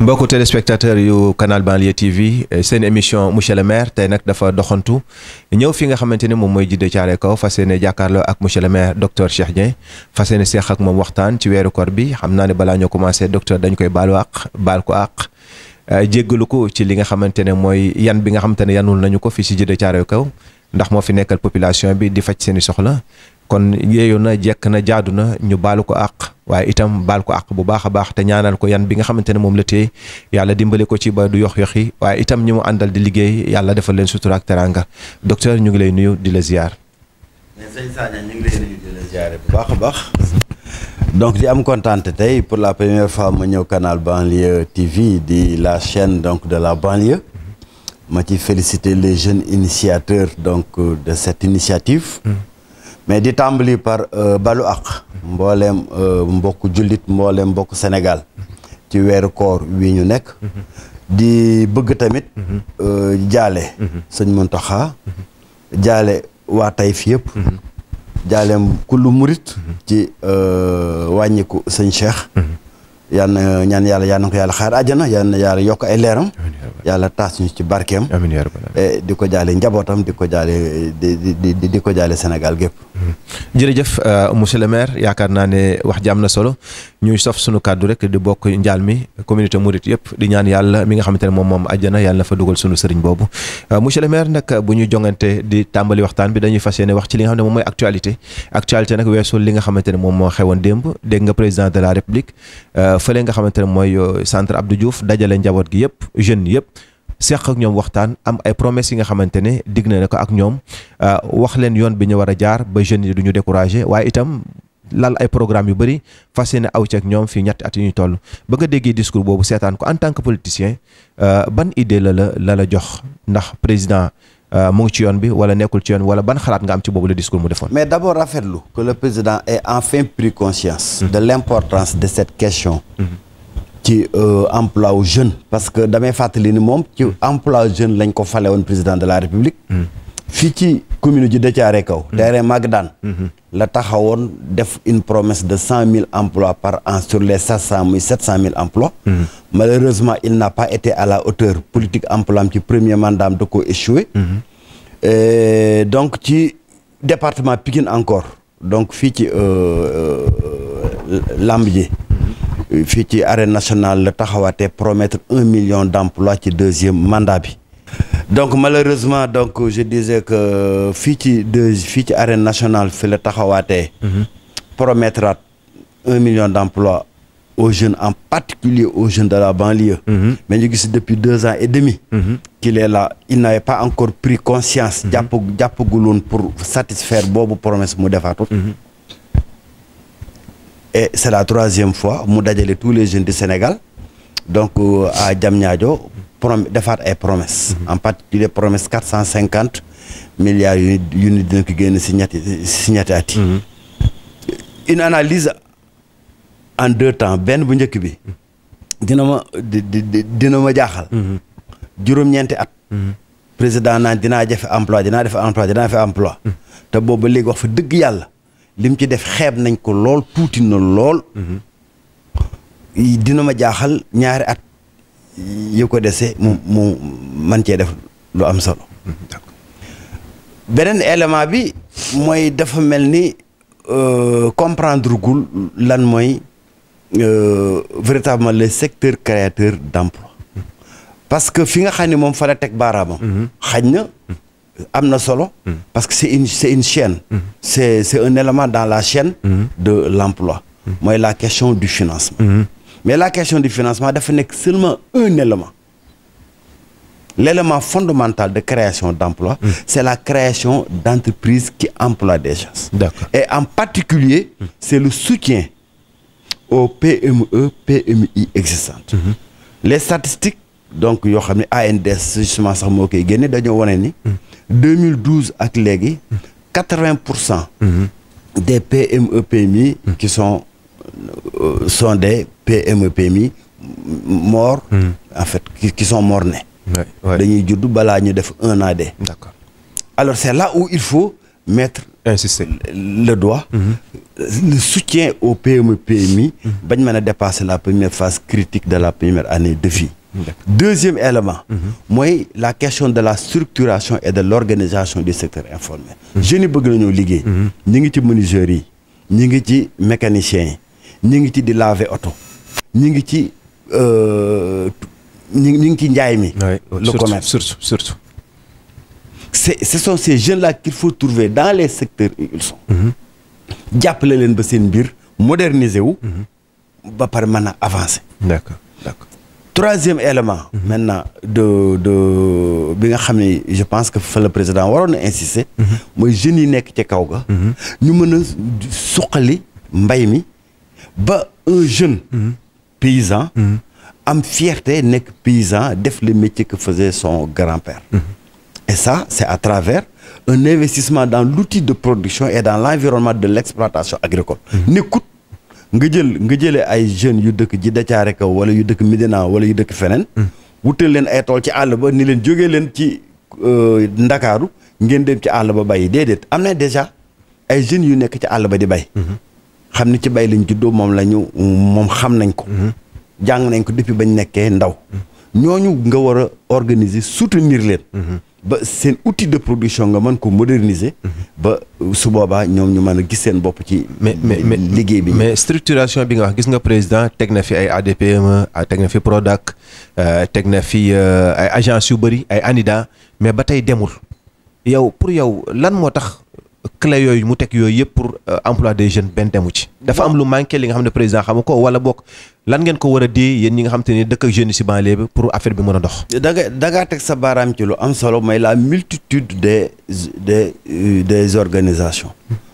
mbokku téléspectateur yu Canal Banlieue TV seen émission monsieur le maire tey nag dafa doxantu ñëw fi nga xamante ni moom mooy Djiddah Thiaroye Kaw fas yéene jàkkaarloo ak monsieur le maire docteur Cheikh Dieng fas yéene seex ak moom waxtaan ci weeru koor bi xam naa ne balaa ñoo commencé docteur dañ koy baalu àq baal ko àq jéggalu ko ci li nga xamante ne mooy yan bi nga xamante ne yanul nañu ko fii si Djiddah Thiaroye Kaw ndax moo fi nekkal population bi di faj seen i soxla kon yeeyu na jekk na jaadu na ñu baalu ko àq waaye itam baal ko àq bu baax a baax te ñaanal ko yan bi nga xamante ne moom la téye yàlla dimbali ko ci ba du yox-yoxi waaye itam ñi mu àndal di liggéey yàlla defal leen sutura ak teranga docteur ñu ngi lay nuyu di la ziar. mais sëñ Sagna ñu ngi lay nuyu di la ziare bu baax a baax. donc di am kontaan tey pour la première fois ma ñëw Canal Banlieue TV di la chaîne donc de la banlieue. ma ci féliciter les jeunes initiateurs donc de cette initiative. mais di tàmbali par balu àq. mbooleem mbokku jullit mbooleem mbokku Sénégal. ci weeru koor wi ñu nekk. di bëgg tamit. jaale. sëñ Mountakha. jaale waa Taïf yëpp. jaaleem kullu murit. ci wàññiku sëñ Cheikh. yal na ñaan yàlla yal na ko yàlla xaar àjjana yal na yàlla yokk ay leeram. yàlla taas ñu ci barkeem. amiin yaa rabbal di ko jaale njabootam di ko jaale di ko jaale Sénégal gépp. jërëjëf monsieur le maire yaakaar naa ne wax ji am na solo ñuy sof sunu kàddu rek di bokk njaal mi communauté mouride yëpp di ñaan yàlla mi nga xamante ne moom àjjana yàlla na fa dugal sunu sëriñ boobu. monsieur le maire nag bu ñu jongante di tàmbali waxtaan bi dañuy fas yéene wax ci li nga xam ne moom mooy actualité nag weesul li nga xamante ne moom moo xewoon démb dégg nga président de la république fële nga xamante ne mooy centre Abdou Diouf dajale njaboot gi yëpp jeunes yëpp. seq ak ñoom waxtaan am ay promesses yi nga xamante ne digg na ko ak ñoom wax leen yoon bi ñu war a jaar ba jeunes yi du ñu découragé waaye itam lal ay programme yu bëri fas yéene aw ci ak ñoom fii ñetti at yu ñu toll ba nga déggee discours boobu seetaan ko en tant que politicien ban idée la jox ndax président mu ngi ci yoon bi wala nekkul ci yoon wala ban xalaat nga am ci boobu le discours mu defoon. mais d'abord rafetlu que le président ait enfin pris conscience. de l'importance de cette question. ci emploi wu jeune parce que damay fàttali ni moom ci emploi jeune lañ ko fale woon président de la république fii ci commune Djiddah Thiaroye Kaw terrain Magdane la taxawoon def une promesse de 100 000 emplois par an sur les 700 muy 700 000 emplois malheureusement il n'a pas été à la hauteur politique emploi am ci premier mandat am da ko échoué donc ci département Pikine encore donc fii ci lamb ji fii ci arène nationale la taxawaatee promettre 1 million d'emplois ci deuxième mandat bi donc malheureusement donc je disais que fii ci arène nationale fi la taxawaatee promettre 1 million d'emplois aux jeunes en particulier aux jeunes de la banlieue mais ñu gis depuis 2 ans et demi qu'il est là il n'avait pas encore pris conscience jàppaguloon pour satisfaire boobu promesse mu defaatut et c'est la 3e fois mu dajale tous les jeunes du Sénégal donc à Diamniadio defaat ay promesses en particulier promesse 450 milliards yu ni dina ko génn si ñetti at yi une analyse en 2 temps benn bu njëkk bi dina ma jaaxal juróom-ñeenti at président naan dinaa def emploi te boobu léegi wax fa dëgg yàlla lim ci def xeeb nañ ko lool tuuti na lool dina ma jaaxal ñaari at yu ko dese mu man cee def lu am solo beneen élément bi mooy dafa mel ni comprendre gul lan mooy véritablement le secteur créateur d'emploi parce que fi nga xam ne moom fa la teg baaraamam xañ na am na solo parce que c'est une chaîne c'est un élément dans la chaîne de l'emploi mooy la question du financement mais la question du financement dafa nekk seulement un élément l'élément fondamental de création d'emploi c'est la création d'entreprises qui emploient des gens. D'accord. Et en particulier c'est le soutien aux PME PMI existantes les statistiques donc yoo xam ne ANDS justement sax moo koy génne dañoo wane ni 2012 ak léegi 80% des PME PMI qui sont des PME PMI morts en fait qui sont morts-nés dañuy judd balaa ñu def 1 an de. D'accord. Alors c'est là où il faut mettre insister le doigt. Le soutien au PME PMI. bañ mën a dépasser la première phase critique de la première année de vie. Deuxième élément. mooy la question de la structuration et de l'organisation du secteur informel. jeunes yi bëgg nañoo liggéey. ñi ngi ci menuisiers yi. ñi ngi ci mécaniciens yi. ñi ngi ci di laver oto. ñi ngi ci ñi ngi ci njaay mi. le commerce surtout. Ce sont ces jeunes-là qu'il faut trouver dans les secteurs où ils sont. jàppale leen ba seen mbir moderniser wu. ba pare mën a avancer. D'accord. Troisième élément. maintenant de bi nga xam ne je pense que fa le président waroon na insister. mooy jeunes yi nekk ci kaw ga. ñu mën a suqali mbay mi ba un jeune. paysan. am fierté nekk paysan def le métier que faisait son grand-père. Et ça, c'est à travers un investissement dans l'outil de production et dans l'environnement de l'exploitation agricole. nekkut nga jëlee ay jeunes yu dëkk Djiddah Thiaroye Kaw wala yu dëkk Médina wala yu dëkk feneen. wutal leen ay tool ci àll ba ni leen jógee leen ci Ndakaaru ngeen dem ci àll ba bay déedéet am na déjà ay jeunes yu nekk ci àll ba di bay. xam ni ci bay lañ juddoo moom xam nañ ko. jàng nañ ko depuis bañ nekkee ndaw. ñooñu nga war a organiser soutenir leen. ba seen outil de production nga mën ko moderniser. ba su boobaa ñoom ñu mën a gis seen bopp ci. mais liggéey bi. mais structuration bi nga wax gis nga président teg na fi ay ADPME teg na fi Prodac teg na fi ay agences yu bëri ay ANIDA mais ba tey demul yow pour yow lan moo tax clé yooyu mu teg yooyu yëpp pour emploi des jeunes benn demu ci. dafa am lu manqué li nga xam ne président xamu ko wala bokk lan ngeen ko war a dee yéen ñi nga xam te ni dëkk ak jeunes yi si banlieue bi pour affaire bi mën a dox. da ngaa teg sa baaraam ci lu am solo mooy la multitude des organisations.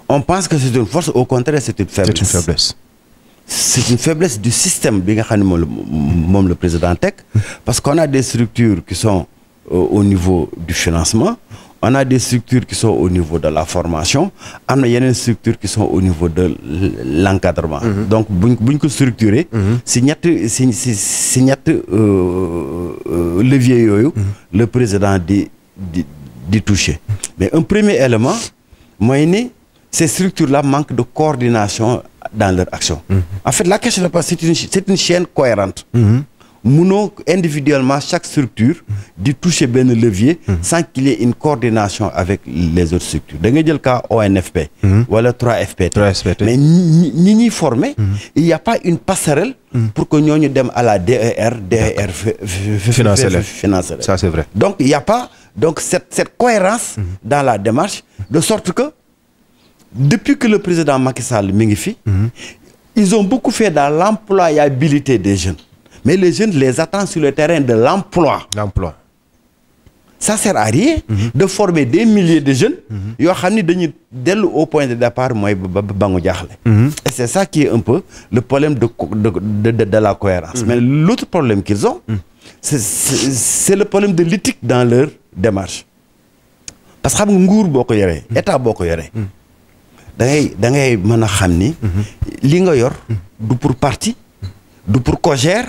on pense que c'est une force, au contraire c'est une faiblesse. C'est une faiblesse du système bi nga xam ne moom le président teg parce qu'on a des structures qui sont au niveau du financement. On a des structures qui sont au niveau de la formation, am na yeneen structures qui sont au niveau de l'encadrement. Donc buñ ko structurer. si ñett levier yooyu. le président di toucher. mais un premier élément mooy ni ces structures-là manquent de coordination dans leur action. En fait la question là c'est une chaîne cohérente. Munoo individuellement chaque structure di toucher benn levier sans qu'il y ait une coordination avec les autres structures. Da nga jël cas ONFP wala 3FPT. mais ñi ñuy former il y a pas une passerelle pour que ñooñu dem à la DER financer. Ça c'est vrai. Donc il y a pas cette cohérence dans la démarche de sorte que depuis que le président Macky Sall mi ngi fi ils ont beaucoup fait dans l'employabilité des jeunes. Mais les jeunes les attendent sur le terrain de l'emploi. Ça sert à rien de former des milliers de jeunes yoo xam ni dañuy dellu au point de départ mooy ba mu jaaxle. Et c'est ça qui est un peu le problème de la cohérence. Mais l'autre problème qu'ils ont c'est le problème de l'éthique dans leur démarche. Parce que xam nga nguur boo ko yoree état boo ko yoree da ngay mën a xam ni li nga yor du pour parti du pour Cogère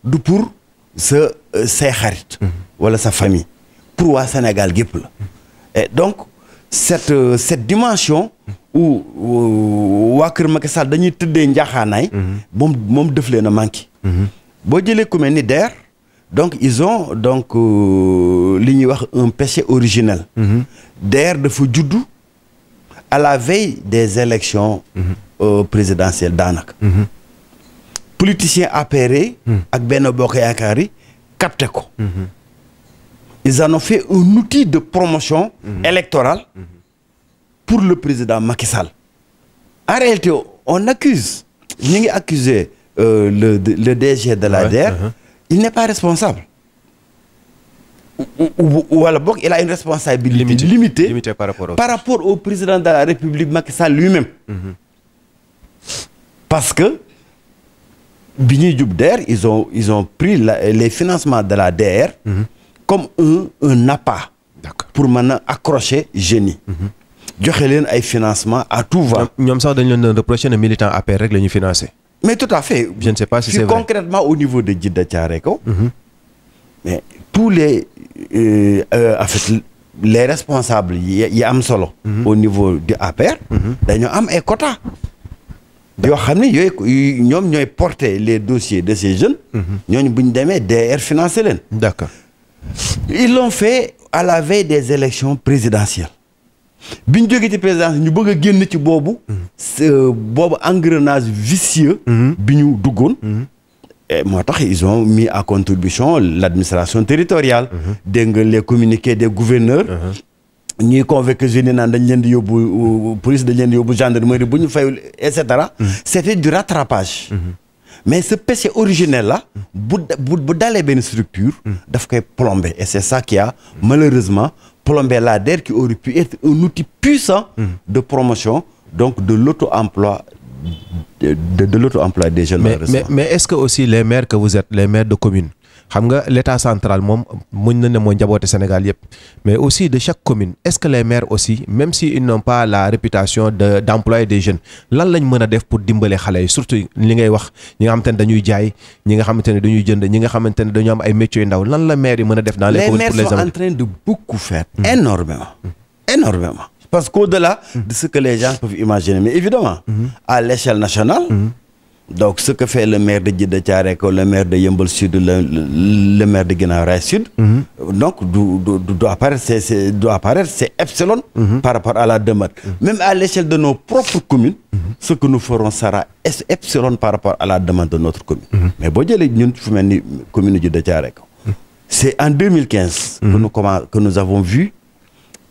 du pour say xarit wala sa famille pour waa Sénégal gépp la. Et donc cette dimension où waa Kër Macky Sall dañuy tëddee njaaxaanaay moom def leen a manqué. boo jëlee ku mel ni DER donc ils ont donc li ñuy wax un péché originel. DER dafa juddu à la veille des élections présidentielles daanaka. Politiciens appairés ak Benno Bokk Yaakaar yi capté ko. Ils en ont fait un outil de promotion électorale pour le président Macky Sall. En réalité on accuse ñi ngi accuser le DG de la DER. Il n'est pas responsable. Ou alors boog il a une responsabilité limitée par rapport au président de la République Macky Sall lui-même. Parce que bi ñuy jub DER ils ont pris les financements de la DER comme un appât pour mën a accrocher jeunes yi. joxe leen ay financement à tout va. ñoom sax dañu leen reprocher ne militant APR rek la ñu financé. Mais tout à fait. Je ne sais pas si c'est vrai. Concrètement au niveau de Djiddah Thiaroye Kaw. Mais tous les en fait les responsables yi am solo. au niveau du APR. dañoo am ay quotas. yoo xam ne yooyu ñoom ñooy porter les dossiers de ces jeunes. ñooñu bu ñu demee DR financer leen. d'accord. ils l'ont fait à la veille des élections présidentielles. bi ñu jógee ci présidentielle ñu bëgg a génn ci boobu. boobu engrenage vicieux. bi ñu duggoon. moo tax ils ont mis à contribution l'administration territoriale. dégg nga les communiqués des gouverneurs. ñuy convoqué jeunes yi naan dañ leen di yóbbu police dañ leen di yóbbu gendarmerie bu ñu fayul et cetera. c'était du rattrapage. mais ce péché originel là. bu dalee benn structure. daf koy plomber et c'est ça qui a malheureusement plombé l'ADER qui aurait pu être un outil puissant. de promotion donc de l'auto-emploi. de l'auto-emploi des jeunes. mais est-ce que aussi les maires que vous êtes les maires de communes xam nga l'état central moom muñ na ne moo njaboote Sénégal yëpp mais aussi de chaque commune est-ce que les maires aussi même si ils n'ont pas la réputation d'employer des jeunes lan lañ mën a def pour dimbale xale yi surtout li ngay wax ñi nga xamante ne dañuy jaay ñi nga xamante ne dañuy jënd ñi nga xamante ne dañoo am ay métiers yu ndaw lan la maire yi mën a def dans les communes pour les maires sont en train de beaucoup faire énormément parce qu'au-delà de ce que les gens peuvent imaginer mais évidemment à l'échelle nationale donc ce que fait le maire de Djeddah Thiaroye Kao le maire de Yeumbeul Sud le maire de Guinaw Rails Sud donc doit apparaître c'est epsilon par rapport à la demande même à l'échelle de nos propres communes ce que nous ferons sera epsilon par rapport à la demande de notre commune mais boo jëlee ñun fu mel ni commune Djeddah Thiaroye Kao c'est en 2015 que nous avons vu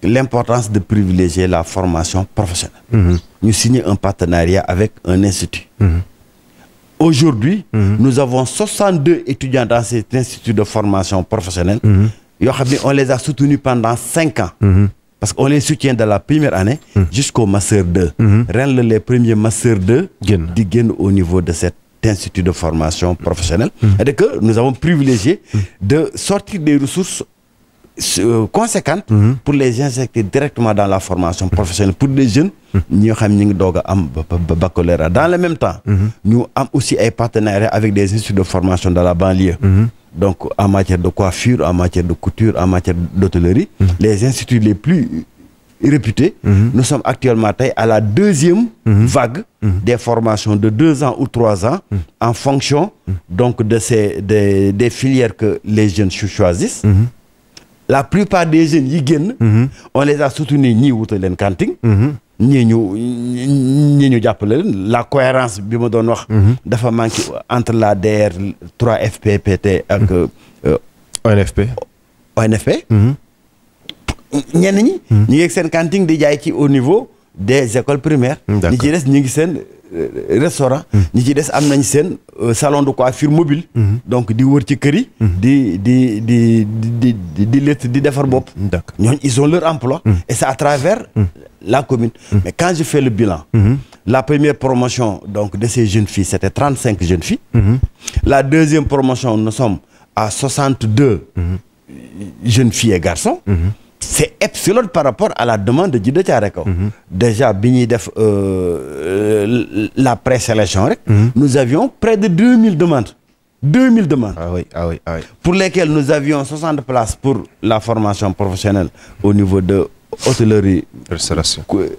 l'importance de privilégier la formation professionnelle ñu signer un partenariat avec un institut aujourd'hui nous avons 62 étudiants dans cet institut de formation professionnelle yoo xam ne on les a soutenus pendant 5 ans parce qu'on les soutient de la première année jusqu'au master 2 ren la les premiers master 2 di génn au niveau de cet institut de formation professionnelle c'est-à-dire que nous avons privilégié de sortir des ressources conséquentes pour les injecter directement dans la formation professionnelle pour des jeunes ñi nga xam ñi ngi doog a am baccalauréat dans le même temps ñu am aussi ay partenariats avec des instituts de formation de la banlieue donc en matière de coiffure en matière de couture en matière d'hôtellerie les instituts les plus réputés nous sommes actuellement tey à la deuxième vague des formations de 2 ans ou 3 ans en fonction donc de des filières que les jeunes choisissent la plupart des jeunes yi génn on les a soutenus ñii wutal leen kanting ñii ñu jàppale leen la cohérence bi ma doon wax dafa manqué entre la DR 3FPPT ak ONFP ñenn ñi ñu ngi seen kanting di jaay ci au niveau des écoles primaires ñi ci des ñu ngi seen restaurant ñi ci des am nañ seen salon de coiffure mobile donc di wër ci kër yi di létt di defar bopp ñooñu ils ont leur emploi et c'est à travers la commune mais quand je fais le bilan la première promotion donc de ces jeunes filles c'était 35 jeunes filles la deuxième promotion nous sommes à 62 jeunes filles et garçons c'est epsilon par rapport à la demande de Djeddah Thiaroye Kao déjà bi ñuy def la présélection rek nous avions près de 2000 demandes ah oui. pour lesquelles nous avions 60 places pour la formation professionnelle au niveau de hôtellerie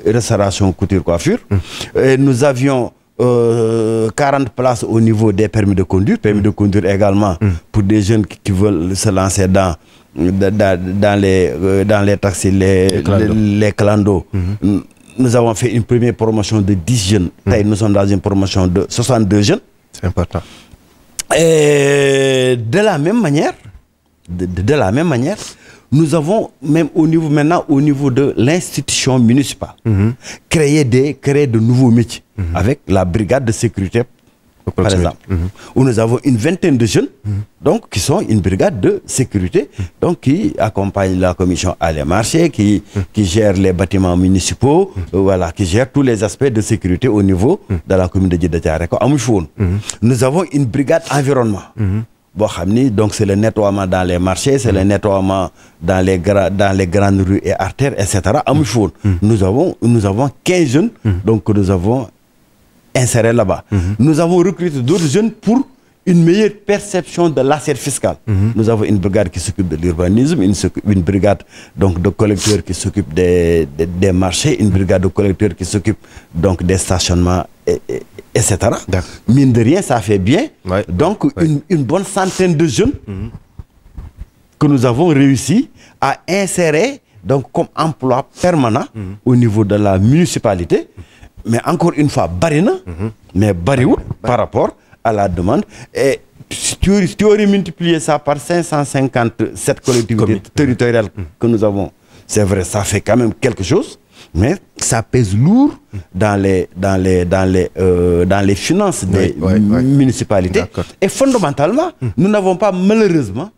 restauration couture coiffure et nous avions 40 places au niveau des permis de conduire également pour des jeunes qui veulent se lancer dans les taxis les clando nous avons fait une première promotion de 10 jeunes tey nous sommes dans une promotion de 62 jeunes c'est important et de la même manière nous avons même au niveau de l'institution municipale créé de nouveaux métiers avec la brigade de sécurité par exemple où nous avons une vingtaine de jeunes donc qui sont une brigade de sécurité donc qui accompagne la commission à les marchés qui gère les bâtiments municipaux voilà qui gère tous les aspects de sécurité au niveau de la commune de Djeddah Thiaroye Kao amuñu fi woon nous avons une brigade environnement boo xam ni donc c'est le nettoiement dans les marchés c'est le nettoiement dans les grandes rues et artères et cetera amuñu fi woon nous avons 15 jeunes donc que nous avons insérés là-bas nous avons recruté d'autres jeunes pour une meilleure perception de l'assiette fiscale. Nous avons une brigade qui s'occupe de l'urbanisme, une brigade donc de collecteurs qui s'occupe des marchés, une brigade de collecteurs qui s'occupe donc des stationnements, etc. Mine de rien, ça fait bien. Donc, une bonne centaine de jeunes que nous avons réussi à insérer donc comme emploi permanent au niveau de la municipalité. Mais encore une fois, barina, mais bariwul par rapport à la demande. Et si tu aurais multiplié ça par 557 collectivités territoriales que nous avons, c'est vrai, ça fait quand même quelque chose, mais ça pèse lourd dans les finances des municipalités. Et fondamentalement, nous n'avons pas malheureusement,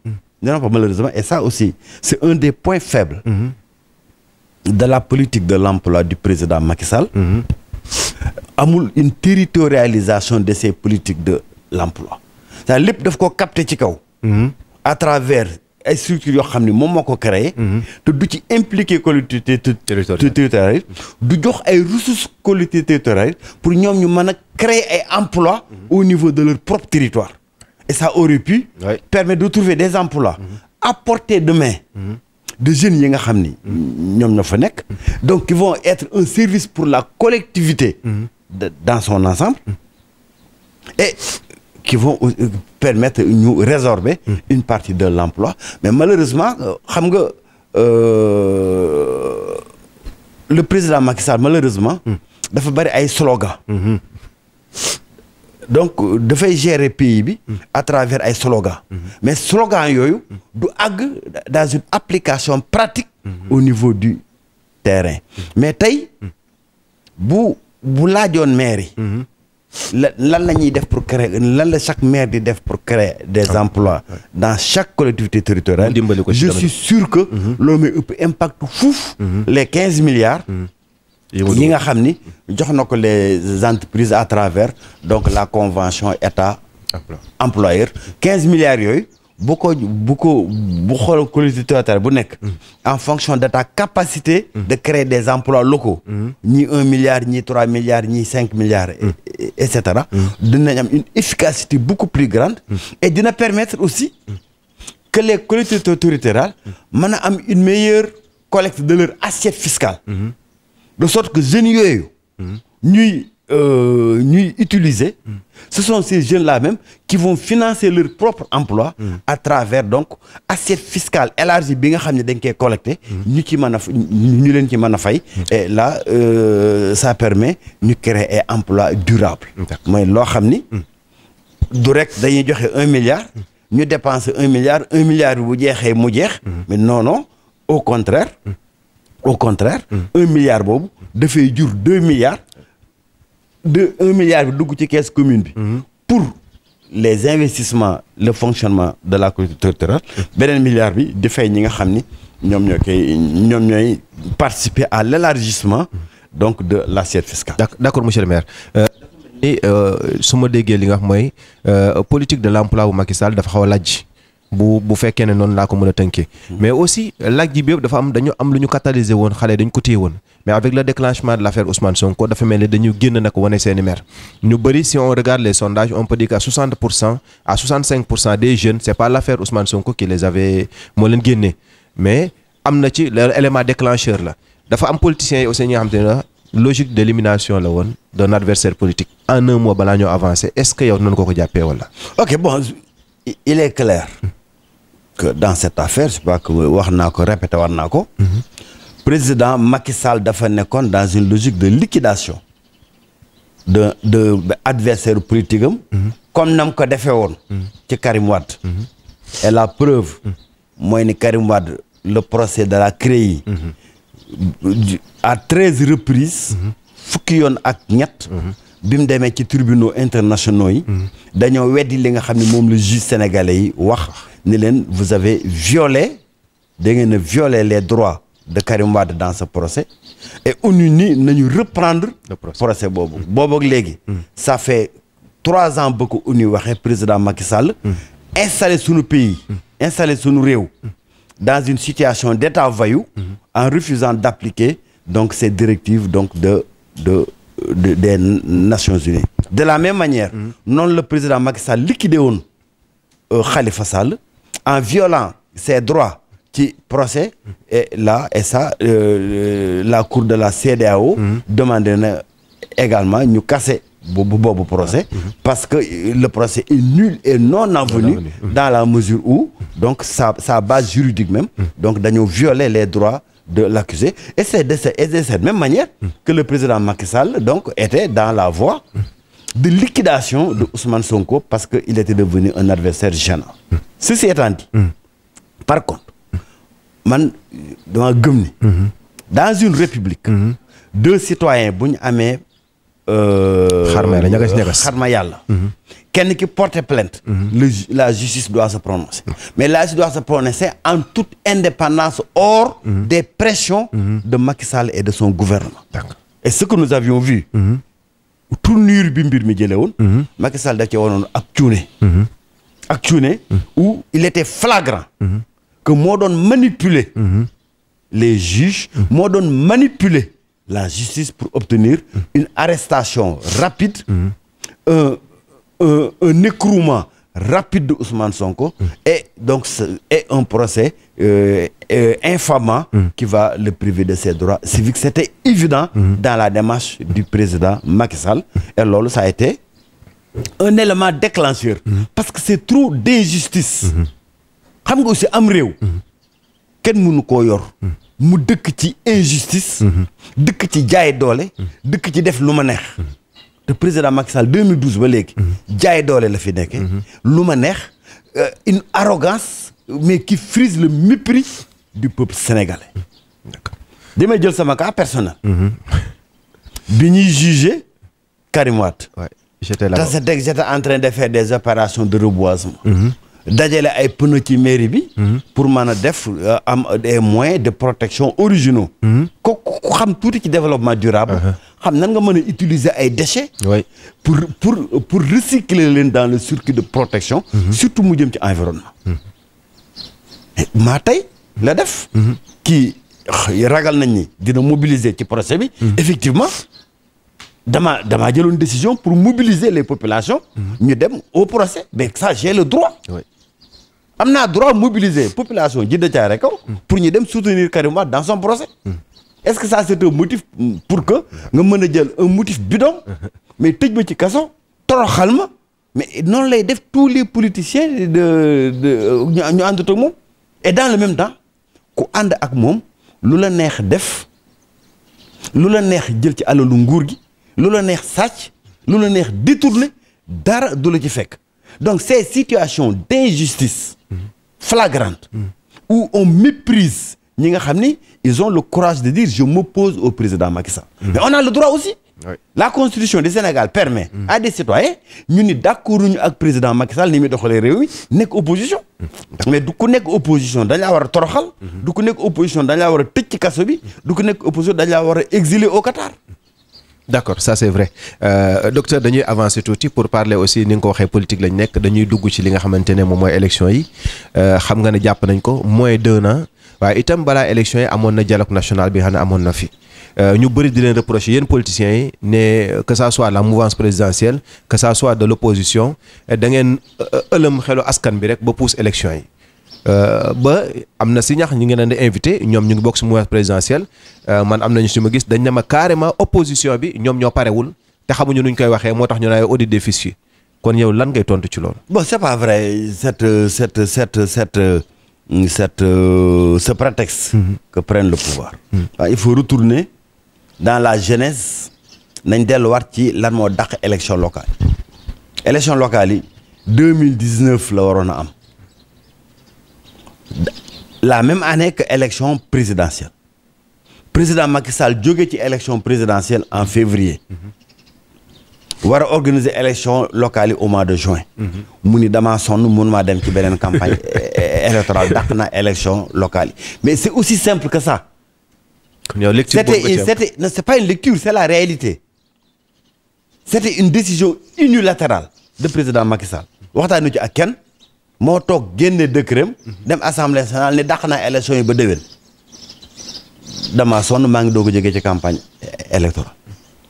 et ça aussi, c'est un des points faibles de la politique de l'emploi du président Macky Sall. Amul une territorialisation de ces politiques de l'emploi. Ça lépp daf ko capter ci kaw. À travers ay structures yoo xam ne moom moo ko créé. te du ci impliquer collectivité territoriale du jox ay ressources collectivités territoriales pour ñoom ñu mën a créer ay emplois au niveau de leur propre territoire. Et ça aurait pu permettre de trouver des emplois à portée de main de jeunes yi nga xam ni ñoom ñoo fa nekk, donc qui vont être un service pour la collectivité dans son ensemble et qui vont permettre ñu résorber une partie de l'emploi. Mais malheureusement xam nga le président Macky Sall malheureusement dafa bari ay slogan. Donc dafay gérer pays bi à travers ay slogans. Mais slogan yooyu du àgg dans une application pratique au niveau du terrain. Mais tey bu laajoon maire yi lan la ñuy def pour créer, lan la chaque maire di def pour créer des emplois dans chaque collectivité territoriale, je suis sûr que loolu may ëpp impact fuuf les 15 milliards yi nga xam ni jox na ko les entreprises à travers donc la convention état employeur. 15 milliards yooyu bu xool collectivité territoriale bu nekk en fonction de ta capacité de créer des emplois locaux, ñi 1 milliard, ñi 3 milliards, ñi 5 milliards, et cetera, dinañ am une efficacité beaucoup plus grande et dina permettre aussi que les collectivités territoriales mën a am une meilleure collecte de leur assiette fiscale. De sorte que jeunes yooyu ñuy utiliser, ce sont ces jeunes-là même qui vont financer leur propre emploi à travers donc assiette fiscale élargie bi nga xam ne dañ koy collecter, ñu leen ci mën a fay. Et là ça permet ñu créer un emploi durable. mooy loo xam ni du rek dañuy joxe 1 milliard ñu dépenser 1 milliard bi bu jeexee mu jeex. Mais non, au contraire 1 milliard boobu dafay jur 2 milliards. 1 milliard bi dugg ci caisse commune bi pour les investissements, le fonctionnement de la collectivité territoriale. beneen milliard bi di fay ñi nga xam ni ñoom ñooy participer à l'élargissement donc de l'assiette fiscale. D'accord monsieur le maire. su ma déggee li nga xam mooy politique de l'emploi bu Macky Sall dafa xaw a lajj bu fekkee ne noonu laa ko mën a tënkee. Mais aussi lajj bi yëpp dafa am dañu am lu ñu catalyser woon, xale dañ ko téye woon. Mais avec le déclenchement de l'affaire Ousmane Sonko dafa mel ni dañu génn nag wane seeni maire. ñu bëri si on regarde les sondages on peut dire qu'à 60% à 65% des jeunes c'est pas l'affaire Ousmane Sonko qui les avait moo leen génnee, mais am na ci l'élément déclencheur la. dafa am politiciens yi aussi ñi nga xam te ne logique d'élimination la woon d'un adversaire politique en un mois balaa ñoo avancer. Est-ce que yow noonu ko jàppee wala? Ok, bon, il est clair que dans cette affaire, je crois que wax naa ko répété war naa ko, président Macky Sall dafa nekkoon dans une logique de liquidation de adversaire politique am, comme nam ko defee woon ci Karim Wade. Et la preuve mooy ni Karim Wade le procès de la CREI à 13 reprises fukki yoon ak ñett bi mu demee ci tribunaux internationaux yi dañoo weddi li nga xam ne moom le juge sénégalais yi wax ni leen vous avez violé, da ngeen a violé les droits de Karim Wade dans ce procès, et ONU ni nañu reprendre le procès boobu ak léegi ça fait 3 ans ba ko ONU waxee président Macky Sall installé sunu pays, installé sunu réew dans une situation d'état voyou en refusant d'appliquer donc ces directives donc des Nations Unies. De la même manière, non le président Macky Sall liquidé woon Khalifa Sall en violant ses droits ci procès et ça la cour de la CEDEAO demandé na également ñu casser boobu procès parce que le procès est nul et non avenu dans la mesure où donc sa base juridique même donc dañoo violer les droits de l'accusé et c'est de cette même manière que le président Macky Sall donc était dans la voie de liquidation de Ousmane Sonko parce que il était devenu un adversaire gênant. Ceci étant dit, par contre man dama gëm ni dans une république deux citoyens bu ñu amee xarma yàlla kenn ki porter plainte la justice doit se prononcer mais la justice doit se prononcer en toute indépendance hors des pressions de Macky Sall et de son gouvernement. Et ce que nous avions vu tournure bi mbir mi jëlee woon Macky Sall daf ci wonoon ak cuune où il était flagrant que moo doon manipuler les juges moo doon manipuler la justice pour obtenir une arrestation rapide un écroulement rapide de Ousmane Sonko et donc et un procès infamant qui va le priver de ses droits civiques. C'était évident dans la démarche du président Macky Sall et loolu ça a été un élément déclencheur parce que c'est trop d'injustice. Xam nga aussi am réew kenn mënu koo yor mu dëkk ci injustice dëkk ci jaay doole dëkk ci def lu ma neex te président Macky Sall 2012 ba léegi jaay doole la fi nekkee lu ma neex une arrogance mais qui frise le mépris du peuple sénégalais. Damay jël sama cas personnel bi ñuy juger Karim Wade j'étais en train de faire des opérations de reboisement dajale ay pneu ci mairie bi pour mën a def am des moyens de protection originaux ko xam tuuti ci développement durable xam nan nga mën a utiliser ay déchets pour recycler leen dans le circuit de protection surtout mu jëm ci environnement maa tey la def kii ragal nañ ni dina mobiliser ci procès bi effectivement damaa jëloon décision pour mobiliser les populations ñu dem au procès mais ça j'ai le droit am naa droit mobiliser population Djiddah Thiaroye Kaw pour ñu dem soutenir Karim Wade dans son procès. Est-ce que ça c'est un motif pour que nga mën a jël un motif bidon mais tëj ma ci kaso toroxal ma mais noonu lay def tous les politiciens ñu ànd ak moom et dans le même temps ku ànd ak moom lu la neex def lu la neex jël ci alalu nguur gi lu la neex sàcc lu la neex détourner dara du la ci fekk. Donc ces situations d'injustice flagrante où on méprise ñi nga xam ni ils ont le courage de dire je m'oppose au président Macky Sall. Mais on a le droit aussi. La constitution du Sénégal permet à des citoyens ñu ni d'accord ñu ak président Macky Sall ni muy doxalee réew mi nekk opposition. Mais du ku nekk opposition dañ laa war a toroxal. du ku nekk opposition dañ laa war a tëj ci kaso bi. du ku nekk opposition dañ laa war a exiler au Qatar. D'accord, ça c'est vrai docteur dañuy avancer tuuti pour parler aussi ni nga ko waxee politique lañ nekk dañuy dugg ci li nga xamante ne moom mooy élection yi xam nga ne jàpp nañ ko moins d'1 an waaye itam balaa élection yi amoon na dialogue national bi xam ne amoon na fi ñu bëri di leen reprocher yéen politiciens yi ne que ça soit la mouvance présidentielle que ça soit de l'opposition da ngeen ëlëm xelu askan bi rek ba pousse élection yi ba am na si ñax ñu ngi leen di invité ñoom ñu ngi bokk si mouvance présidentielle man am nañu si ma gis dañ ne ma carrément opposition bi ñoom ñoo parewul te xamuñu nuñ koy waxee moo tax ñu naan audit des fichiers kon yow lan ngay tontu ci loolu. Bon c'est pas vrai ce prétexte que prenne le pouvoir. Il faut retourner dans la genèse nañ delluwaat ci lan moo dàq élection locale élection locale yi 2019 la waroon a am. La même année que élection présidentielle président Macky Sall jóge ci élection présidentielle en février war a organiser élection locale yi au mois de juin mu ni damaa sonn mun maa dem ci beneen campagne électorale dàq na élection locale yi mais c'est aussi simple que ça. C'était non, c'est pas une lecture, c'est la réalité. C'était une décision unilatérale de président Macky Sall waxtaanu ci ak kenn moo toog génne décret dem assemblée nationale ne dàq naa élection yi ba déwén damaa sonn maa ngi doog a jógee ci campagne électorale.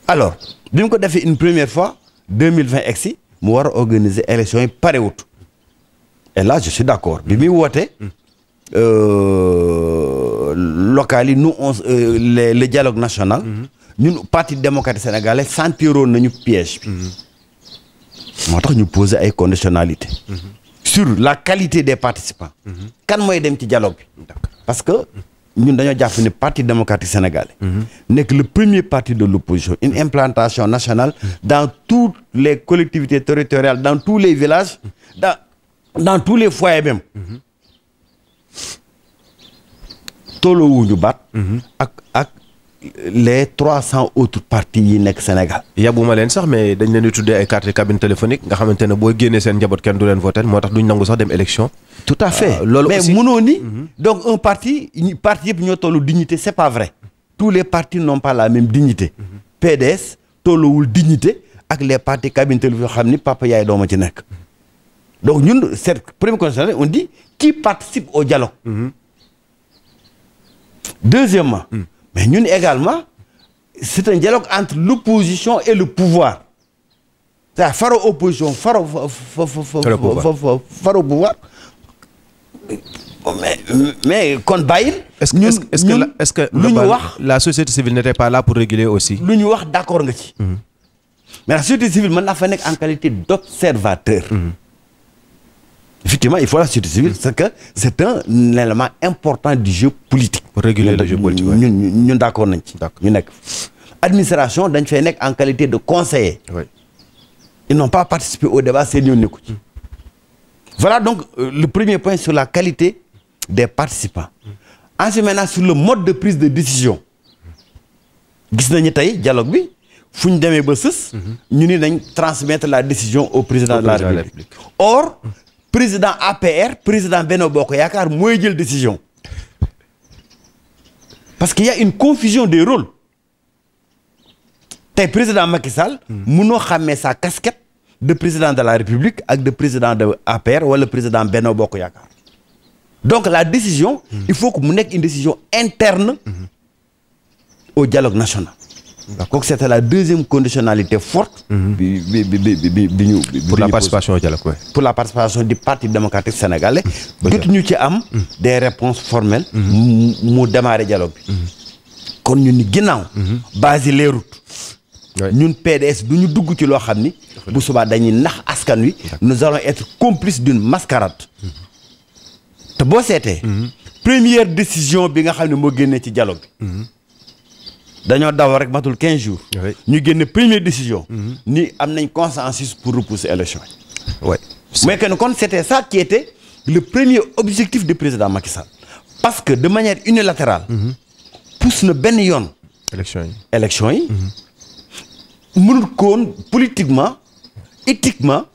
Alors bi mu ko defee une première fois 2020 egsi mu war a organiser élection yi parewut et là je suis d'accord bi muy woote locales yi nous on le dialogue national ñun parti démocratique sénégalais sentiroon nañu piège bi moo tax ñu poser ay conditionnalités sur la qualité des participants kan mooy dem ci dialogue bi parce que ñun dañoo jàpp ne parti démocratique sénégalais nekk le premier parti de l'opposition une implantation nationale dans toutes les collectivités territoriales dans tous les villages dans tous les foyers même tolloowuñu baat ak les 300 autres partis yi nekk Sénégal. yabuma leen sax mais dañ leen di tuddee ay carte cabine téléphonique nga xamante ne boo génnee seen njaboot kenn du leen voter moo tax duñ nangu sax dem élection. tout à fait loolu mais aussi mënoo ni donc un parti yëpp ñoo tollu dignité c'est pas vrai tous les partis n'ont pas la même dignité PDS tolluwul dignité ak les partis cabine téléphonique yoo xam ni papa yaay dooma ci nekk donc ñun cette première condition on dit qui participe au dialogue deuxièmement mais ñun également c'est un dialogue entre l'opposition et le pouvoir c'est-à-dire faro opposition faro pouvoir mais kon bàyyil est-ce que lu ñu wax la société civile n'était pas là pour réguler aussi lu ñu wax d'accord nga ci mais la société civile mën naa fa nekk en qualité d'observateur effectivement il faut la société civile c'est que c'est un élément important du jeu politique pour réguler le jeu politique ñun d'accord nañ ci ñu nekk administration dañ fay nekk en qualité de conseiller ils n'ont pas participé au débat seen yoon nekku ci voilà donc le premier point sur la qualité des participants ensuite maintenant sur le mode de prise de décision gis nañu tey dialogue bi fu ñu demee ba sës ñu ni nañ transmettre la décision au président de la République or président APR président Benno Bokk Yaakaar mooy jël décision parce qu'il y a une confusion des rôles tey président Macky Sall mënoo xàmmee sa casquette de président de la République ak de président de APR wala président Benno Bokk Yaakaar donc la décision il faut que mu nekk une décision interne au dialogue national donc c'était la deuxième conditionnalité forte bi ñu pour la participation au dialogue pour la participation du Parti démocratique sénégalais jot ñu ci am des réponses formelles mu démarrer dialogue bi kon ñu ni ginnaaw base yi leerut ñun PDS du ñu dugg ci loo xam ni bu subaa dañuy nax askan wi nous allons être complices d'une mascarade te boo seetee première décision bi nga xam ne moo génnee ci dialogue bi dañoo daw rek matul 15 jours ñu génne première décision ni am nañ consensus pour repousser élection yi mais que kon c'était ça qui était le premier objectif du président Macky Sall parce que de manière unilatérale pousse na benn yoon élection yi mënul ko woon politiquement éthiquement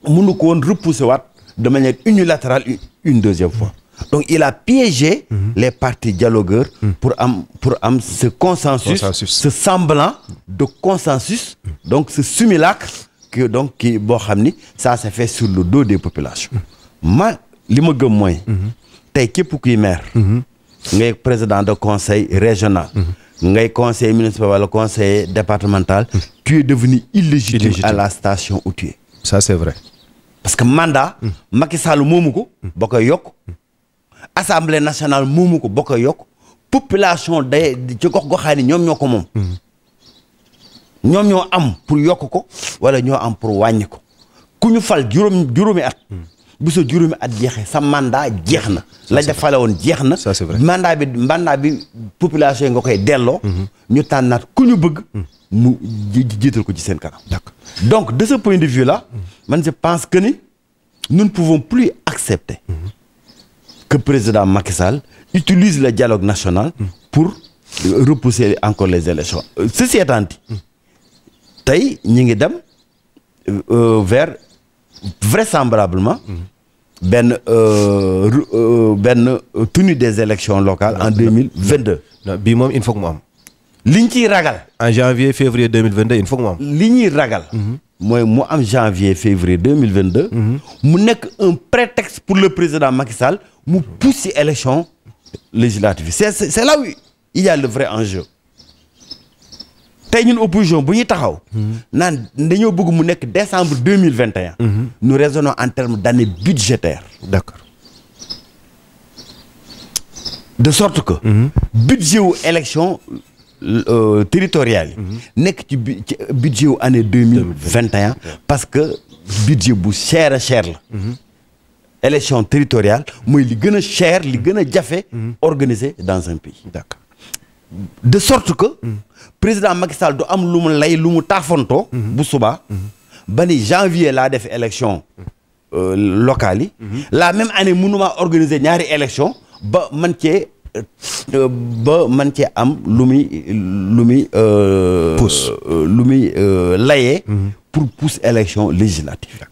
mënu ko woon repousser waat de manière unilatérale une deuxième fois donc il a piégé les partis dialogueurs pour am ce consensus ce semblant de consensus donc ce simulacre que donc qui boo xam ni ça s'est fait sur le dos des populations li ma gëm mooy tey képp kuy maire ngay président de conseil régional ngay conseiller municipal wala conseiller départemental tu es devenu illégitime à la station où tu es ça c'est vrai parce que mandat Macky Sall moomu ko ba koy yokk assemblée nationale moomu ko ba koy yokk population day ci gox-goxaan yi ñoom ñoo ko moom ñoom ñoo am pour yokk ko wala ñoo am pour wàññi ko ku ñu fal juróomi at bu sa juróomi at jeexee sa mandat jeex na la ja fale woon jeex na ça c'est vrai mandat bi population yi nga koy delloo ñu tànnaat ku ñu bëgg mu jiital ko ci seen kanam donc de ce point de vue là man je pense que ni nous ne pouvons plus accepter que président Macky Sall utilise le dialogue national pour repousser encore les élections ceci étant dit tey ñi ngi dem vers vraisemblablement benn tenue des élections locales en 2022 bii moom il faut que mu am liñ ciy ragal en janvier février 2022 il faut que mu am li ñuy ragal mooy mu am janvier février 2022 mu nekk un prétexte pour le président Macky Sall mu pousser élection législative c'est là où il y a le vrai enjeu tey ñun opposition bu ñuy taxaw naan dañoo bëgg mu nekk décembre 2021 nous raisonnons en termes d'année budgétaire. D'accord. De sorte que budget wu élection territoriale yi nekk ci budget wu année 2021 parce que budget bu cher a cher la élection territoriale mooy li gën a cher li gën a jafe organisé dans un pays. D'accord. De sorte que président Macky Sall du am lu mu lay lu mu taafantoo bu subaa ba ni janvier laa def élection locale yi la même année mënuma organiser ñaari élection ba man cee am lu muy pousse lu muy layee pour pousse élection législative.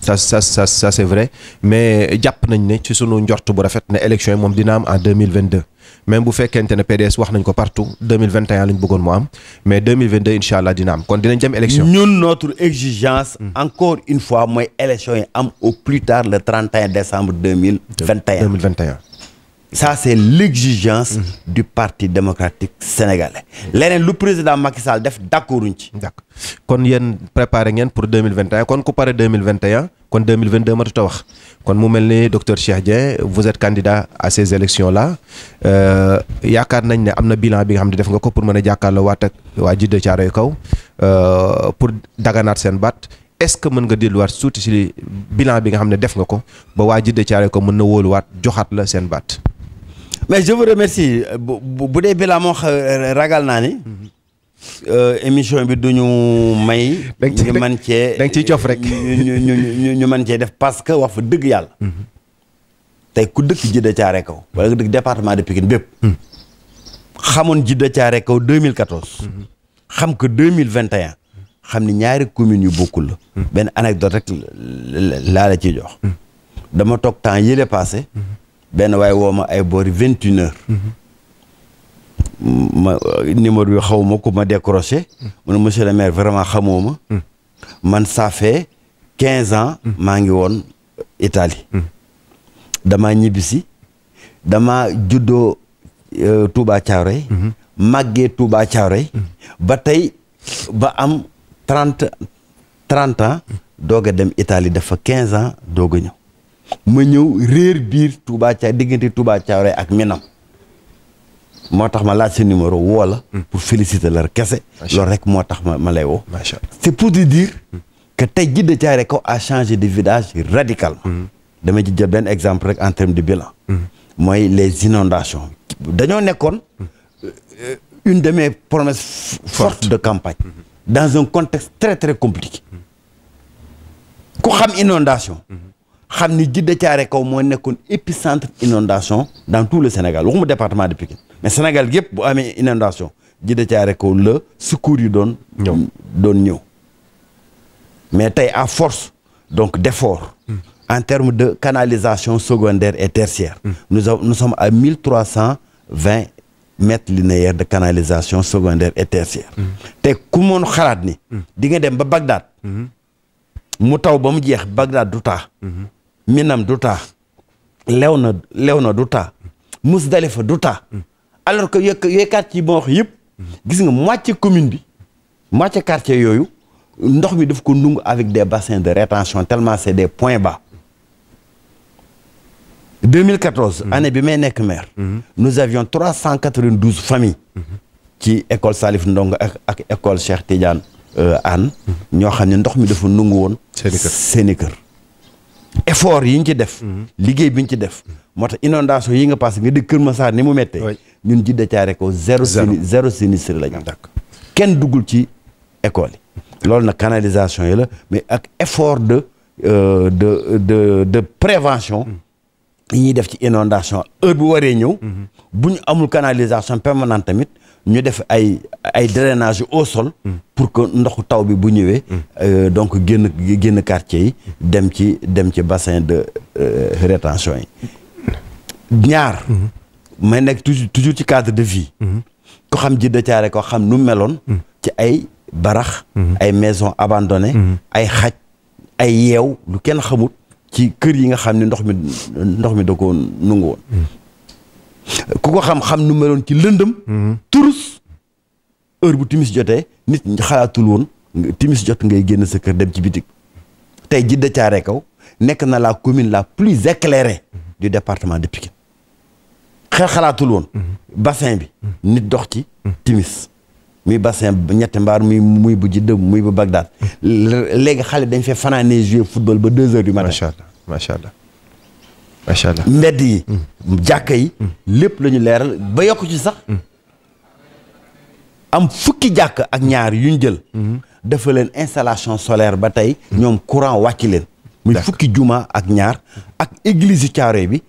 ça c'est vrai mais jàpp nañ ne ci sunu njort bu rafet ne élection yi moom dina am en 2022 même bu fekkente ne PDS wax nañ ko partout 2021 lañ bëggoon mu am mais 2022 incha allah dina am kon dinañ jëm élection. ñun notre exigence encore une fois mooy élection yi am au plus tard le 31 décembre 2021. Ça c'est l'exigence du Parti démocratique sénégalais. leneen lu président Macky Sall def d'accorduñ ci. d'accord kon yéen préparé ngeen pour 2021 kon ku pare 2021 kon 2022 matut a wax kon mu mel ni docteur Cheikh Dieng vous êtes candidat à ces élections là yaakaar nañ ne am na bilan bi nga xam ne def nga ko pour mën a jàkkaarloo waat ak waa Djiddah Thiaroye Kaw pour daganaat seen baat. Est-ce que mën nga delluwaat suuti si bilan bi nga xam ne def nga ko ba waa Djiddah Thiaroye Kaw mën na wóoluwaat joxaat la seen baat. mais je vous remercie bu dee bilan moo ragal naa ni émission bi duñu may. ñu mën cee da nga ciy cof rek ñu mën cee def parce que wax fa dëgg yàlla. tey ku dëkk Djiddah Thiaroye Kaw wala nga dëkk département de Pikine bépp. xamoon Djiddah Thiaroye Kaw 2014. xam que 2021. xam ni ñaari communes yu bokkul la. benn anecdote rek laa la ciy jox. dama toog temps yële passé. benn waaye woo ma ay boori 21h. ma numéro bi xaw ma ko ma décroché. mu ne monsieur le maire vraiment xamoo ma. man ça fait 15 ans. maa ngi woon Italie. damaa ñibbisi. damaa juddoo Touba Thiaroye. màggee Touba Thiaroye. ba tey ba am 30 ans. doog a dem Italie dafa 15 ans doog a ñëw. ma ñëw réer biir Touba Thiaroye diggante Touba Thiaroye ak Minam moo tax ma laaj sa numéro woo la pour féliciter la kese loolu rek moo tax ma lay woo c'est pour te dire que tey Djiddah Thiaroye Kaw a changé de visage radicalement dama ci jël benn exemple rek en termes de bilan mooy les inondations dañoo nekkoon une de mes promesses fortes de campagne dans un contexte très très compliqué ku xam inondation xam ni Djiddah Thiaroye Kaw moo nekkoon épicentre inondation dans tout le Sénégal waxuma département de Pikine mais Sénégal yëpp bu amee inondation Djiddah Thiaroye Kaw la secours yi doon ñëw mais tey à force donc d'effort en termes de canalisation secondaire et tertiaire nous sommes à 1320 mètres linéaires de canalisation secondaire et tertiaire te ku moon xalaat ni di nga dem ba Bagdad mu taw ba mu jeex Bagdad du taa Minam du taa Léona du taa Mousdalifa du taa alors que yooyu quartier yi ma wax yëpp gis nga moitié commune bi moitié quartier yooyu ndox mi daf ko nungu avec des bassins de rétention tellement c'est des points bas 2014 année bi may nekk maire nous avions 392 familles ci école Salif Ndongo ak école Cheikh Tidiane Anne ñoo xam ne ndox mi dafa nungu woon seeni kër effort yi ñu ci def liggéey bi ñu ci def moo tax inondation yi nga passé nga dégg Kër Massar ni mu méttee ñun Djiddah Thiaroye Kaw zéro sinistre la ñu kenn duggul ci école yi loolu nag canalisation yi la mais ak effort de prévention yi ñuy def ci inondation heure bu waree ñëw bu ñu amul canalisation permanente tamit ñu def ay drainage au sol pour que ndoxu taw bi bu ñëwee donc génn quartier yi dem ci bassin de rétention yi ñaar may nekk toujours ci cadre de vie ko xam Djiddah Thiaroye Kaw xam nu meloon ci ay barax ay maisons abandonnées ay xaj ay yeew lu kenn xamut ci kër yi nga xam ne ndox mi da ko nungu woon ku ko xam nu meloon ci lëndëm turus heure bu timis jotee nit ñi xalaatul woon timis jot ngay génn sa kër dem ci bitik. tey Djiddah Thiaroye Kaw nekk na la commune la plus éclairée du département de Pikine. xalaatul woon. bassin bi. nit dox ci timis. muy bassin ñetti mbaar muy bu Djiddah muy bu Bagdad. léegi xale dañ fee fanaanee jouer football ba 2 heures du matin. macha allah macha allah macha allah. mbedd yi. jàkka yi. lépp la ñu leeral ba yokk ci sax. am fukki jàkk ak ñaar yu ñu jël. dafa leen installation solaire ba tey. ñoom courant wàcc leen. muy fukki juma ak ñaar ak église yu Thiaroye bi.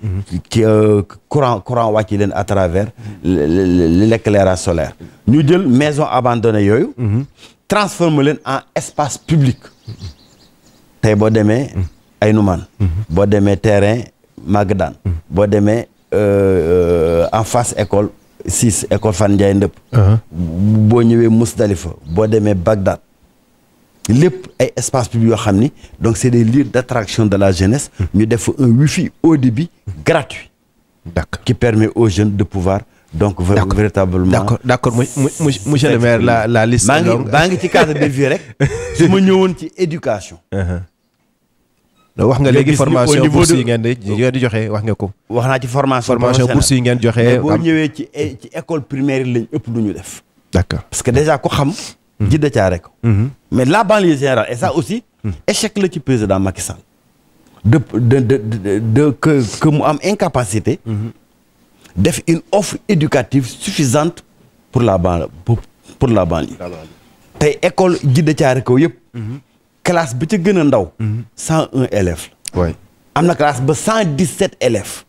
courant wàcc leen à travers l'éclairage solaire. ñu jël maison abandonnée yooyu. transformer leen en espace public. tey boo demee Aynoumane. boo demee terrain Magadan. boo demee en face école 6 école Fan Ndiaye Ndëpp. boo ñëwee Mousdalifa boo demee Bagdad. lépp ay espace public yoo xam ni donc c'est des lieux d'attraction de la jeunesse. ñu def un wifi haut débit gratuit. d'accord qui permet aux jeunes de pouvoir donc véritablement. d'accord monsieur le maire la liste longue. maa ngi ci cadre de vie rek. su ma ñëwoon ci éducation. wax nga léegi formation bourse yi ngeen di joxe wax nga ko. wax naa ci formation bourse yi ngeen joxe. boo ñëwee ci école primaire yi lañ ëpp lu ñu def. d'accord parce que déjà ko xam. Djiddah Thiaroye Kaw. mais la banlieue générale et ça aussi. échec la ci président Macky Sall. que mu am incapacité. def une offre éducative suffisante pour la banlieue. tey école Djiddah Thiaroye Kaw yëpp. classe bi ca gën a ndaw. 101 élèves. waay am na classe ba 117 élèves.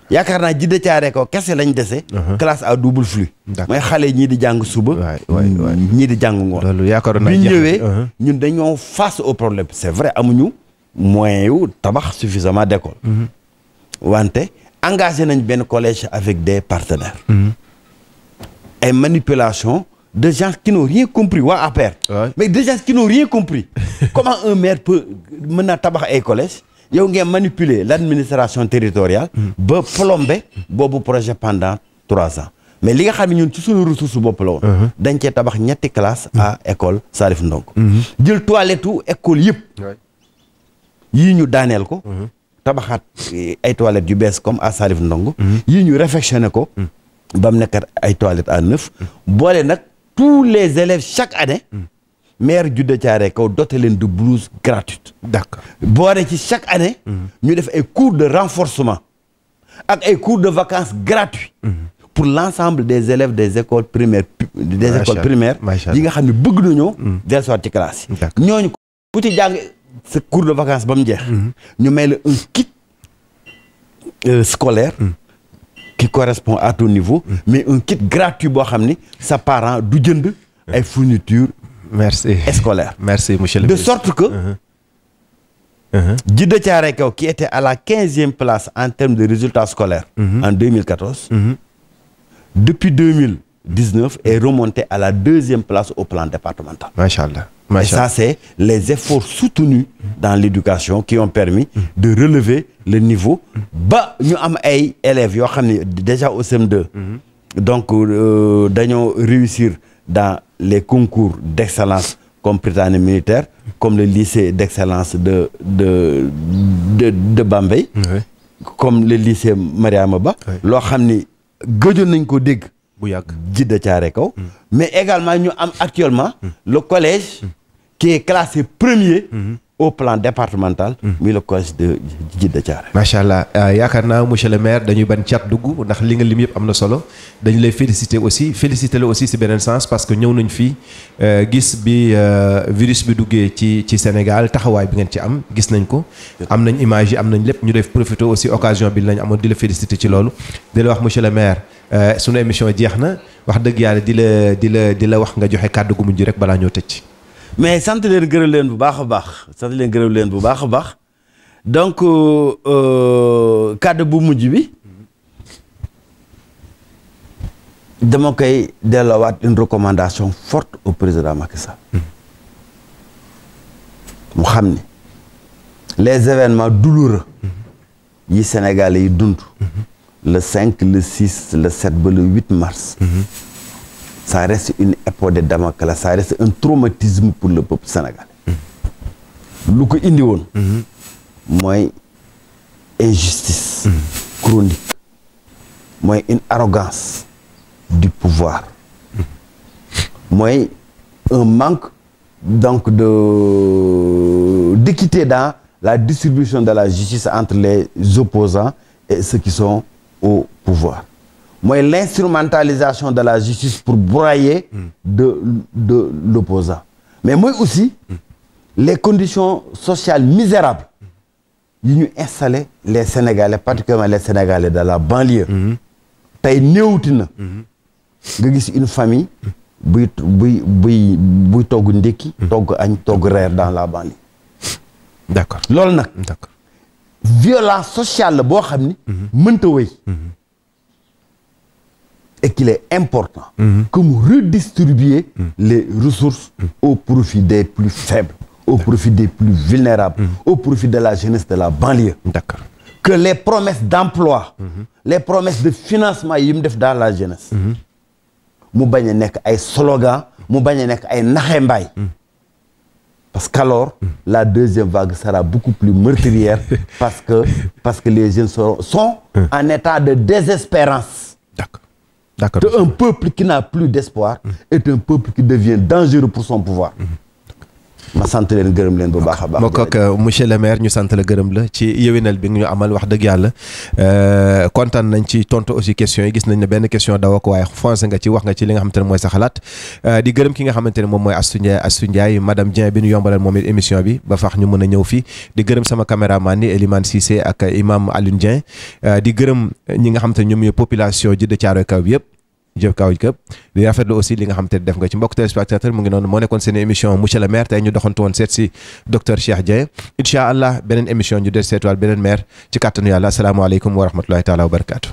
yaakaar naa Djiddah Thiaroye Kaw kese lañ dese. classe à double flux. mooy xale ñii di jàng suba. ñii di jàng ngoon. loolu yaakaar naa bi ñëwee ñun dañoo face au problème c'est vrai amuñu moyen yu tabax suffisamment d'école. wante engagé nañ benn collège avec des partenaires. ay manipulation de gens qui n'ont rien compris waa APR. mais de gens qui n'ont rien compris. comment un maire peut mën naa tabax ay collège yow ngeen manipuler l'administration territoriale. ba plomber boobu projet pendant 3 ans. mais li nga xam ne ñun ci suñu ressource bopp la woon. dañ cee tabax ñetti classe à école Salif Ndongo. jël toilette école yëpp. yii ñu daaneel ko. tabaxaat ay toilettes yu bees comme à Salif Ndongo. yii ñu réfectionné ko. ba mu nekkat ay toilettes à 9. boole nag tous les élèves chaque année. maire Djiddah Thiaroye Kaw doté leen de blouse gratuite. d'accord boole ci chaque année. ñu def ay cours de renforcement. ak ay cours de vacances gratuits. pour l'ensemble des élèves des écoles primaires. yi nga xam ne bëgg nañoo. dellusiwaat ci classe yi. ñooñu ku ci jàng sa cours de vacances ba mu jeex. ñu may la un kit scolaire. qui correspond à ton niveau. mais un kit gratuit boo xam ni sa parent du jënd ay fournitures. merci scolaire. merci monsieur le ministre. de sorte que. Djiddah Thiaroye Kaw qui était à la 15e place en termes de résultats scolaires. en 2014. depuis 2019 est remonté à la 2e place au plan départemental. macha allah. Et ça c'est les efforts soutenus dans l'éducation qui ont permis de relever le niveau ba ñu am ay élèves yoo xam ne déjà au CM2 donc dañoo réussir dans les concours d'excellence comme Prytanée militaire comme le lycée d'excellence de Bambey comme le lycée Mariama Ba loo xam ni gëjoon nañ ko dégg bu yàgg Djiddah Thiaroye Kaw mais également ñu am actuellement le collège qui est classé premier au plan départemental muy le collège de Djiddah Thiaroye. macha allah yaakaar naa monsieur le maire dañuy ban cat dugg ndax li nga lim yëpp am na solo dañu lay féliciter la aussi si beneen sens parce que ñëw nañ fii gis bi virus bi duggee ci Sénégal taxawaay bi ngeen ci am gis nañ ko am nañ image yi am nañ lépp ñu def profiter aussi occasion bi lañ amoon di la féliciter ci loolu di la wax monsieur le maire sunu émission jeex na wax dëgg yàlla di la wax nga joxe kàddu gu mujj rek balaa ñoo tëj. mais sant leen gërëm leen bu baax a baax donc kàddu bu mujj bi dama koy delloowaat une recommandation forte au président Macky Sall mu xam ni les événements douloureux yi Sénégalais yi dund le 5 le 6 le 7 ba le 8 mars ça reste une épée de Damoclès, ça reste un traumatisme pour le peuple sénégalais. lu ko indi woon mooy injustice chronique, mooy une arrogance du pouvoir, mooy un manque donc d'équité dans la distribution de la justice entre les opposants et ceux qui sont au pouvoir, mooy l'instrumentalisation de la justice pour broyer de l'opposant, mais mooy aussi les conditions sociales misérables yi ñu installé les Sénégalais, particulièrement les Sénégalais de la banlieue. tey néewti na nga gis une famille buy togg ndékki togg añ togg reer dans la banlieue. D'accord loolu nag violence sociale la boo xam ni mënta wéy et qu'il est important que mu redistribuer les ressources au profit des plus faibles, au profit des plus vulnérables, au profit de la jeunesse de la banlieue. D'accord. Que les promesses d'emploi, les promesses de financement yi mu def dans la jeunesse mu bañ a nekk ay slogan, mu bañ a nekk ay naxembaay, parce qu'alors la deuxième vague sera beaucoup plus meurtrière parce que les jeunes sont en état de désespérance. D'accord. D'accord. Un peuple qui n'a plus d'espoir est un peuple qui devient dangereux pour son pouvoir. ma sant leen gërëm leen bu baax a baax. moo ko monsieur le maire ñu sant la gërëm la ci yewinal bi nga ñu amal wax dëgg yàlla kontaan nañ ci tontu aussi questions yi gis nañ ne benn question daw ko waaye foncé nga ci wax nga ci li nga xamante ne mooy sa xalaat di gërëm ki nga xamante ne moom mooy Astou Ndiaye madame Dieng bi ñu yombalal moom it émission bi ba fax ñu mën a ñëw fii di gërëm sama caméraman ni Elimane Cissé ak imam Alioune Dieng di gërëm ñi nga xamante ne ñoom ñooy population ji de Thiaroye Kaw bi yëpp jëf kaw këpp di rafetlu aussi li nga xam te def nga ci mbokk téléspectateur mu ngi noonu moo nekkoon seen émission monsieur le maire tey ñu doxantu woon seet si docteur Cheikh Dieng incha allah beneen émission ñu del seetuwaal beneen maire ci kàttanu yàlla asalaamaaleykum wa rahmatullahi taala wa barakaatu.